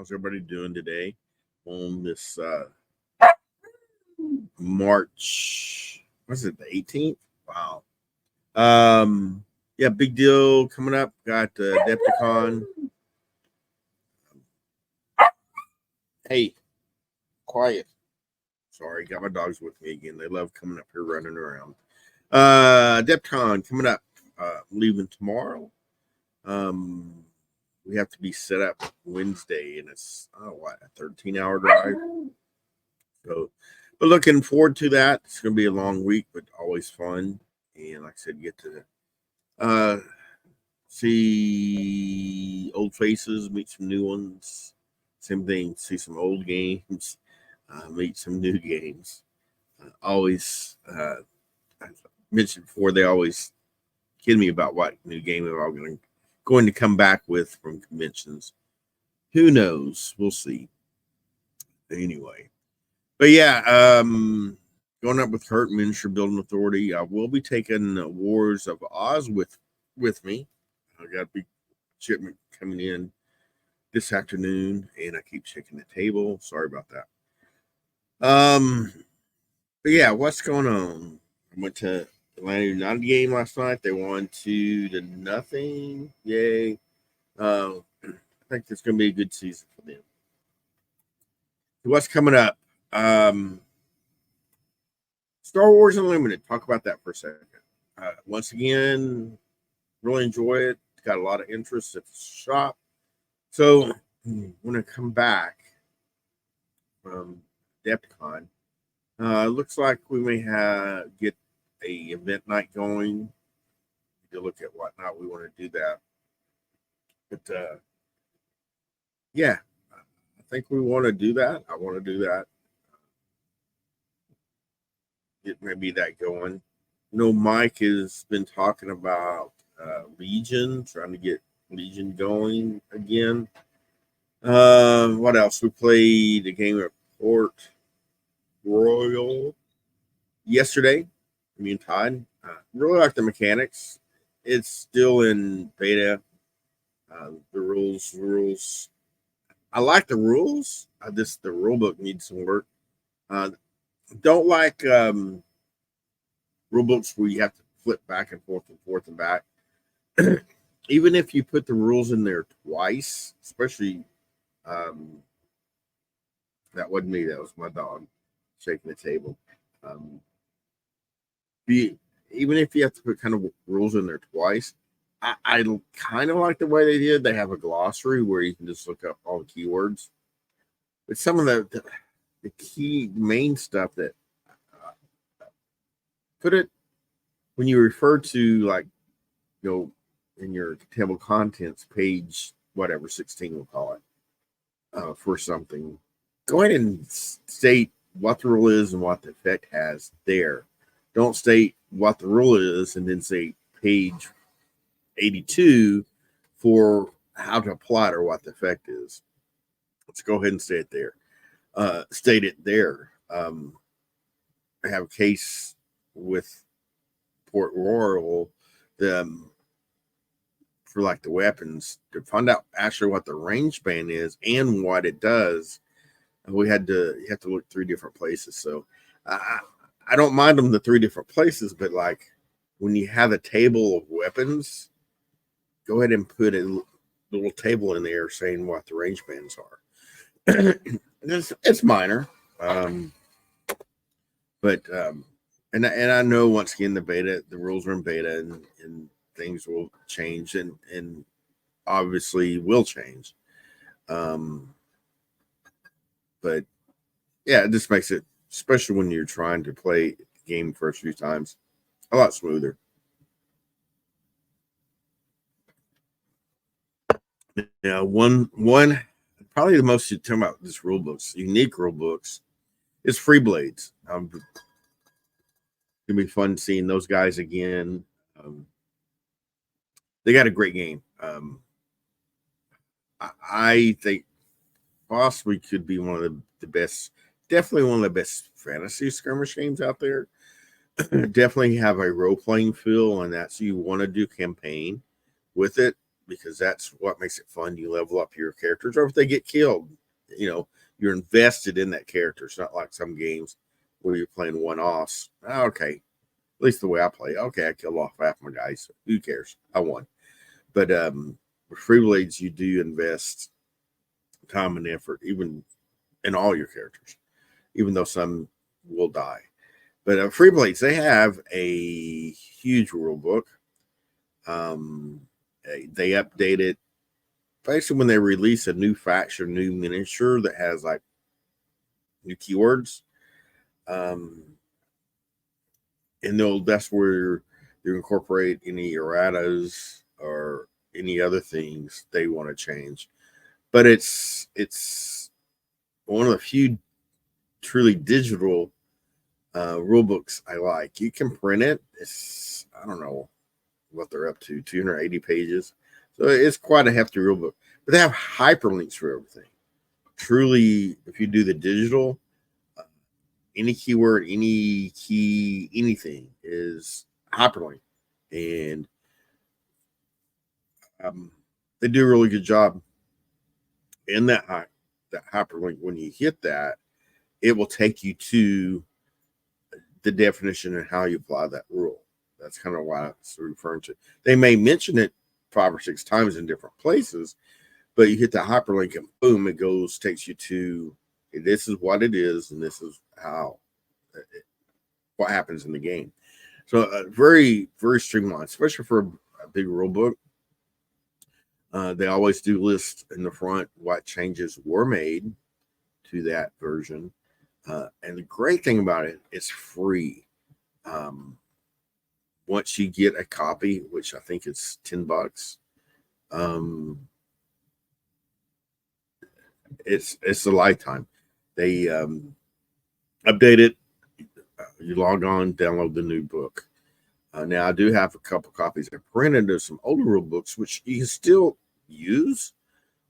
How's everybody doing today on this March? What's it? The 18th? Wow. Yeah, big deal coming up. Got Adepticon. Hey, quiet. Sorry, got my dogs with me again. They love coming up here running around. Adepticon coming up. Leaving tomorrow. We have to be set up Wednesday, and it's a 13-hour drive. So, but looking forward to that. It's going to be a long week, but always fun. And like I said, get to see old faces, meet some new ones. Same thing, see some old games, meet some new games. Always, I mentioned before, they always kid me about what new game they're all going to come back with from conventions. Who knows? We'll see. Anyway. But yeah, going up with Kurt, Miniature Building Authority. I will be taking Wars of Oz with me. I got a big shipment coming in this afternoon, and I keep checking the table. Sorry about that. But yeah, what's going on? I went to Atlanta United game last night. They won 2-0. Yay! I think it's going to be a good season for them. What's coming up? Star Wars Unlimited. Talk about that for a second. Once again, really enjoy it. Got a lot of interest at the shop. So when I come back from Adepticon, looks like we may get a event night going. To look at whatnot. We want to do that. But yeah, I think we want to do that. I want to do that. Get maybe that going. Mike has been talking about Legion, trying to get Legion going again. What else? We played a game at Port Royal yesterday. Me and Todd. Really like the mechanics. It's still in beta. The rules. I like the rules. The rule book needs some work. Don't like rule books where you have to flip back and forth and back. Even if you put the rules in there twice, especially that wasn't me, that was my dog shaking the table. Even if you have to put kind of rules in there twice, I kind of like the way they did. They have a glossary where you can just look up all the keywords. But some of the key main stuff that put it when you refer to, like, in your table contents page, whatever 16 we'll call it, for something, go ahead and state what the rule is and what the effect has there. Don't state what the rule is and then say page 82 for how to apply it or what the effect is. Let's go ahead and state it there. I have a case with Port Royal for like the weapons to find out actually what the range band is and what it does. You have to look 3 different places. So I don't mind them the 3 different places, but like when you have a table of weapons, go ahead and put a little table in there saying what the range bands are. It's minor, but and I know once again the rules are in beta and things will change and obviously will change. But yeah, it just makes it, especially when you're trying to play the game the first few times, a lot smoother. Yeah, one probably the most you talk about this rule books, unique rule books, is Free Blades. It's gonna be fun seeing those guys again. They got a great game. I think possibly could be one of the best, definitely one of the best fantasy skirmish games out there. Definitely have a role playing feel, and that's you want to do campaign with it. because that's what makes it fun. You level up your characters, or if they get killed, you're invested in that character. It's not like some games where you're playing one-offs. Okay, at least the way I play. Okay, I killed off half my guys. Who cares? I won. But with Free Blades, you do invest time and effort, even in all your characters, even though some will die. But Free Blades, they have a huge rule book. They update it basically when they release a new faction, new miniature that has like new keywords. And that's where you incorporate any erratas or any other things they want to change. But it's one of the few truly digital rule books I like. You can print it. It's, I don't know what they're up to, 280 pages. So it's quite a hefty rule book. But they have hyperlinks for everything. Truly, if you do the digital, any keyword, any key, anything is hyperlink. And they do a really good job in that hyperlink. When you hit that, it will take you to the definition and how you apply that rule. That's kind of why it's referring to. They may mention it 5 or 6 times in different places, but you hit the hyperlink and boom, it goes, takes you to this is what it is, and this is how what happens in the game. So very, very streamlined, especially for a big rule book. They always do list in the front what changes were made to that version. And the great thing about it, it's free. Once you get a copy, which I think is $10, it's a lifetime. They update it. You log on, download the new book. Now I do have a couple copies I printed of some older rule books, which you can still use,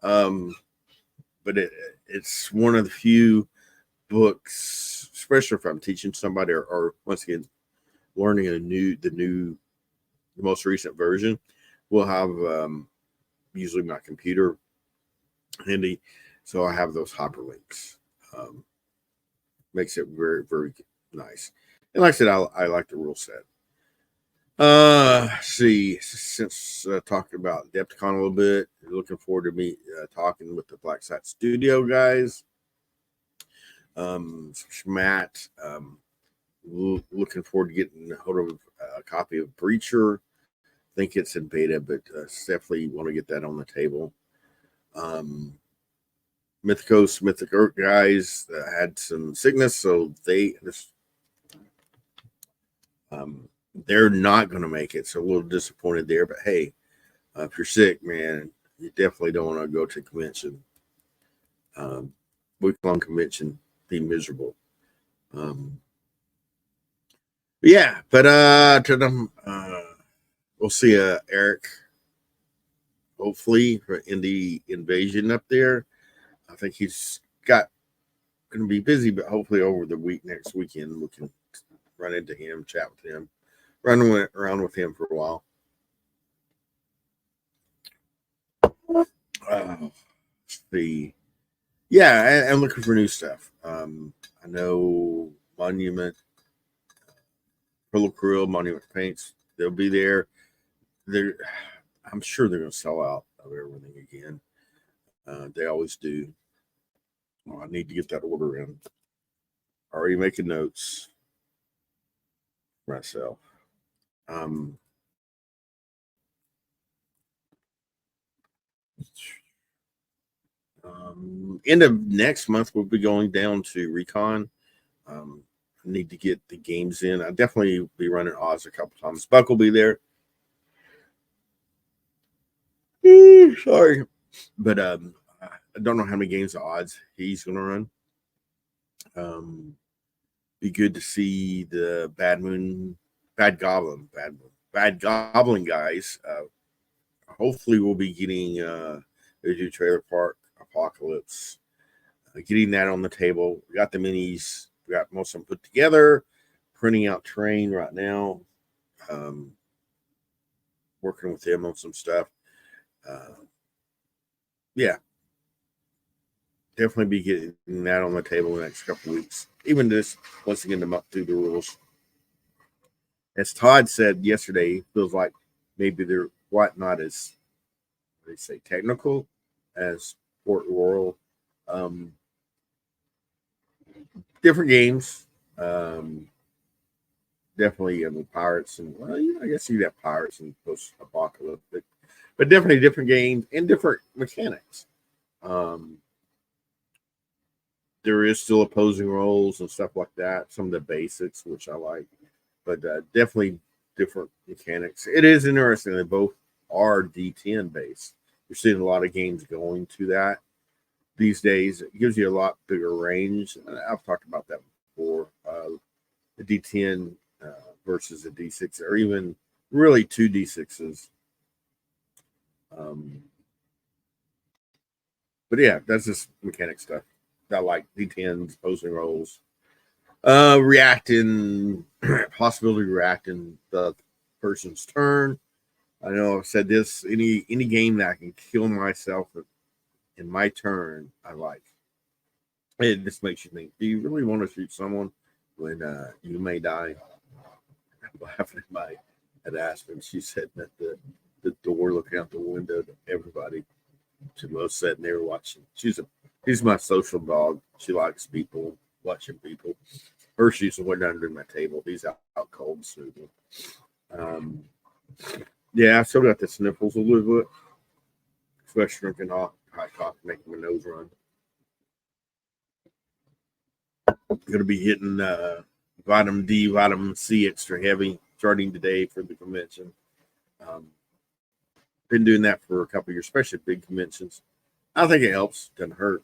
but it's one of the few books, especially if I'm teaching somebody or once again learning the most recent version. We'll have usually my computer handy, so I have those hyperlinks. Makes it very, very nice. And like I said, I like the rule set. See, since talking about Adepticon a little bit, looking forward to me talking with the Black Site Studio guys. Matt, looking forward to getting a hold of a copy of Breacher. I think it's in beta, but definitely want to get that on the table. Mythicos, Mythic Earth guys had some sickness, so they're not going to make it. So a little disappointed there, but hey, if you're sick, man, you definitely don't want to go to convention. Week-long convention, be miserable. Yeah, but to them, we'll see Eric, hopefully, in the invasion up there. I think he's going to be busy, but hopefully over the next weekend, we can run into him, chat with him, run around with him for a while. See. Yeah, I'm looking for new stuff. I know Monument, Krill, Monument Paints, they'll be there. I'm sure they're going to sell out of everything again. They always do. I need to get that order in. Already making notes for myself. End of next month, we'll be going down to Recon. I need to get the games in. I definitely be running Oz a couple times. Buck will be there. Sorry, but I don't know how many games of odds he's going to run. Be good to see the Bad Goblin guys. Hopefully, we'll be getting the new Trailer Park Apocalypse, getting that on the table. We got the minis. We got most of them put together. Printing out terrain right now. Working with them on some stuff. Yeah, definitely be getting that on the table in the next couple of weeks. Even just once again to through the rules. As Todd said yesterday, it feels like maybe they're not as they say technical as Port Royal. Um, different games. Um, definitely, I mean, pirates and well, I guess you have pirates and post-apocalyptic, but definitely different games and different mechanics. Um, there is still opposing roles and stuff like that. Some of the basics, which I like, but definitely different mechanics. It is interesting that both are D10 based. You're seeing a lot of games going to that these days. It gives you a lot bigger range. I've talked about that before. The D10 versus a D6, or even really two D6s. Um, but yeah, that's just mechanic stuff. I like D10s, opposing rolls, reacting, possibility reacting the person's turn. I know I've said this. Any game that I can kill myself in my turn, I like. It just makes you think: do you really want to shoot someone when you may die? I'm laughing at Aspen. She's sitting at the door, looking out the window to everybody. She loves sitting there watching. She's my social dog. She likes people, watching people. Hershey's the one under my table. He's out cold snooping. Um, yeah, I still got the sniffles a little bit, especially drinking hot coffee, making my nose run. Going to be hitting vitamin D, vitamin C extra heavy starting today for the convention. Um, been doing that for a couple of years, especially big conventions. I think it helps. Doesn't hurt.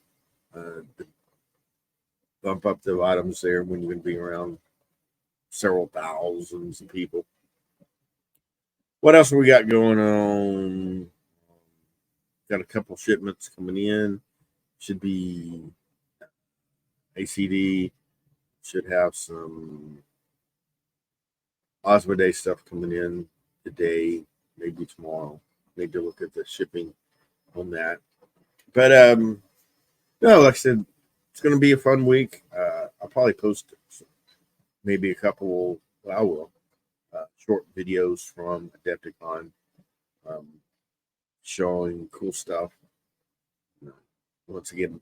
To bump up the items there when you're going to be around several thousands of people. What else we got going on? Got a couple shipments coming in. Should be ACD. Should have some Osmodee stuff coming in today, maybe tomorrow. Need to look at the shipping on that. But no, like I said, it's going to be a fun week. I'll probably post maybe a couple. Well, I will short videos from Adepticon, um, showing cool stuff. Once again,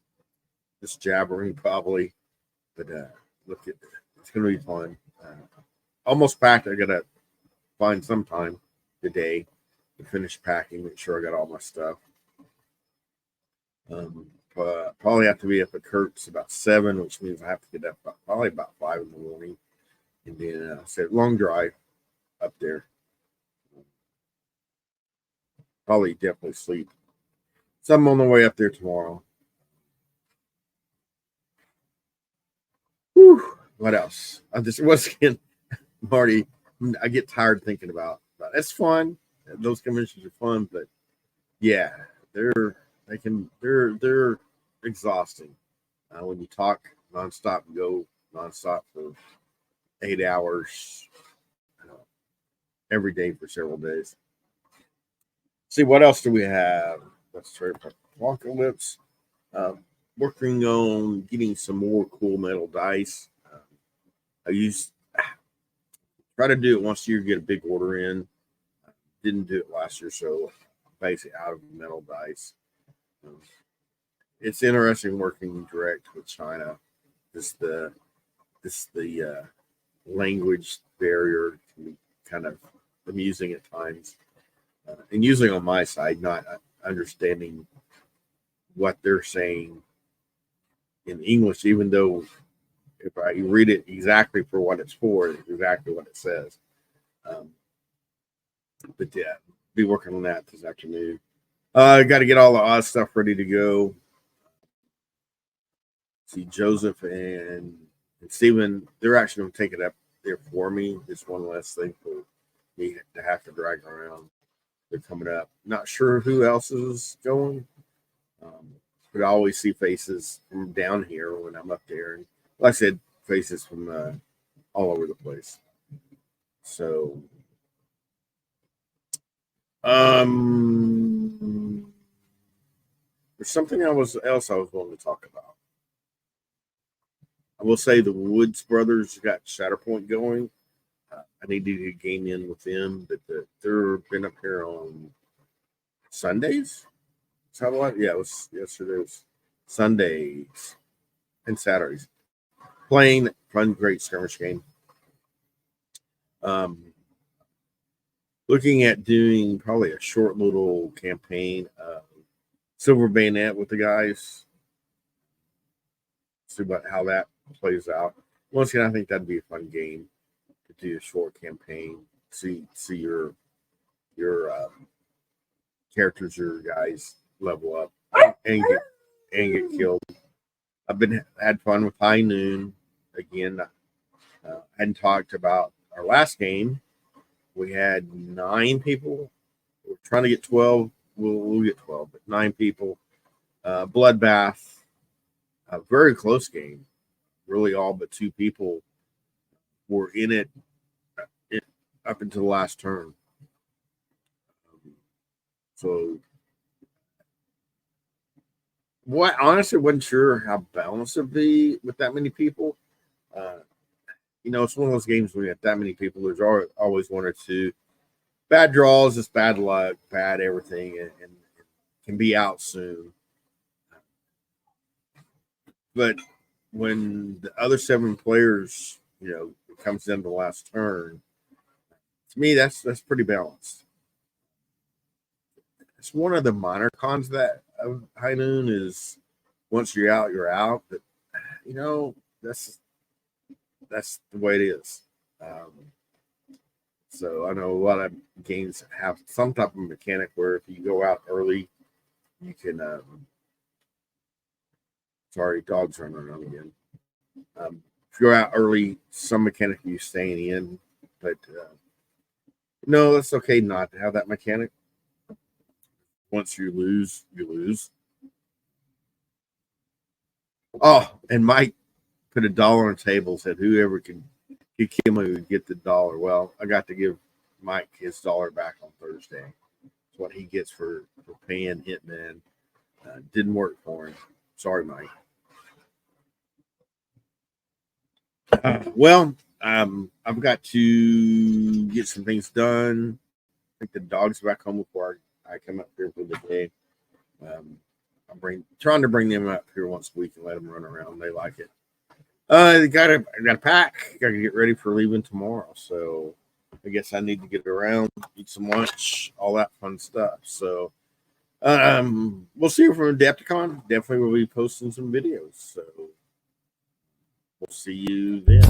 just jabbering probably, but look at it's going to be fun. Almost packed. I got to find some time today to finish packing, make sure I got all my stuff. Probably have to be up at Kurt's about 7, which means I have to get up probably about 5 in the morning, and then I said long drive up there. Probably definitely sleep. So I'm on the way up there tomorrow. Whew, what else? I just once again, Marty, I get tired thinking about. It's fun. Those conventions are fun, but yeah, they're exhausting when you talk nonstop and go nonstop for 8 hours every day for several days. See what else do we have? Let's try Apocalypse. Working on getting some more cool metal dice. I try to do it once a year, get a big order in. Didn't do it last year, so basically out of metal dice. It's interesting working direct with China. Just the language barrier can be kind of amusing at times, and usually on my side, not understanding what they're saying in English, even though if I read it exactly for what it's for, it's exactly what it says. Um, but yeah, be working on that this afternoon. I got to get all the Oz stuff ready to go. See, Joseph and Stephen, they're actually going to take it up there for me. It's one less thing for me to have to drag around. They're coming up. Not sure who else is going. But I always see faces from down here when I'm up there. And like I said, faces from all over the place. So, There's something else I was wanting to talk about. I will say the Woods brothers got Shatterpoint going. I need to get a game in with them, but they've been up here on Sundays. Satellite, yeah, it was yesterday. It was Sundays and Saturdays. Playing fun, great skirmish game. Looking at doing probably a short little campaign of Silver Bayonet with the guys. See about how that plays out. Once again, I think that'd be a fun game to do a short campaign. See your characters, your guys level up and get killed. I've had fun with High Noon again. Hadn't talked about our last game. We had 9 people. We're trying to get 12. We'll get 12, but 9 people. Bloodbath. A very close game. Really, all but 2 people were in it up until the last turn. So, honestly wasn't sure how balanced it'd be with that many people. It's one of those games where you have that many people. There's always 1 or 2 bad draws, just bad luck, bad everything, and can be out soon. But when the other 7 players, it comes in the last turn, to me that's pretty balanced. It's one of the minor cons of High Noon is once you're out, you're out. But that's the way it is. So I know a lot of games have some type of mechanic where if you go out early, you can. Sorry, dogs running around again. If you go out early, some mechanic you staying in, but no, that's okay not to have that mechanic. Once you lose, you lose. Oh, and Mike put $1 on the table, said whoever can kill me would get the $1. Well, I got to give Mike his $1 back on Thursday. That's what he gets for paying Hitman. Didn't work for him. Sorry, Mike. I've got to get some things done. I think the dog's back home before I come up here for the day. I'm trying to bring them up here once a week and let them run around. They like it. I got to pack. Got to get ready for leaving tomorrow. So I guess I need to get around, eat some lunch, all that fun stuff. So we'll see you from Adepticon. Definitely will be posting some videos. So we'll see you then.